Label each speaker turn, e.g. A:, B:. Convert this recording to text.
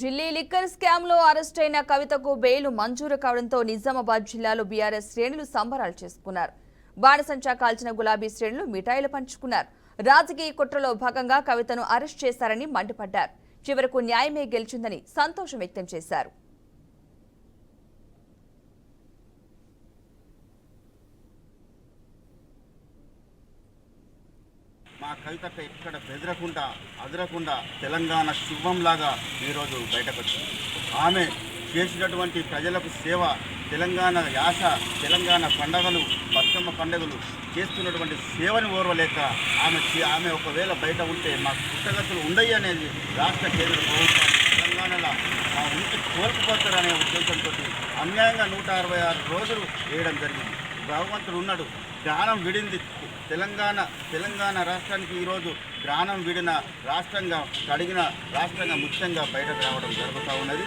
A: Delhi liquor scam లో arrest అయిన కవితకు బెయిల్ మంజూరు కావడంతో నిజామాబాద్ జిల్లాలో బీఆర్ఎస్ శ్రేణులు సంబరాలు చేసుకున్నారు. బాణసంచా కాల్చిన గులాబీ శ్రేణులు మిఠాయిలు పంచుకున్నారు. రాజకీయ కుట్రలో భాగంగా కవితను అరెస్ట్ చేశారని మండిపడ్డారు. చివరకు న్యాయమే గెలిచిందని సంతోషం వ్యక్తం చేశారు.
B: మా కవితక్క ఇక్కడ బెదరకుండా అదరకుండా తెలంగాణ శుభంలాగా ఈరోజు బయటకు వచ్చింది. ఆమె చేసినటువంటి ప్రజలకు సేవ, తెలంగాణ యాస, తెలంగాణ పండగలు, బతుకమ్మ పండుగలు చేస్తున్నటువంటి సేవని ఓర్వలేక ఆమె ఒకవేళ బయట ఉంటే మాకు పుట్టగతులు ఉండయి అనేది రాష్ట్ర కేంద్ర ప్రభుత్వం తెలంగాణలో మా ఉనికి కోల్పోతారనే ఉద్దేశంతో అన్యాయంగా 166 రోజులు వేయడం జరిగింది. భగవంతుడు ఉన్నాడు. జ్ఞానం విడింది తెలంగాణ రాష్ట్రానికి ఈరోజు జ్ఞానం విడిన రాష్ట్రంగా కడిగిన రాష్ట్రంగా ముఖ్యంగా బయటకు రావడం జరుగుతూ ఉన్నది.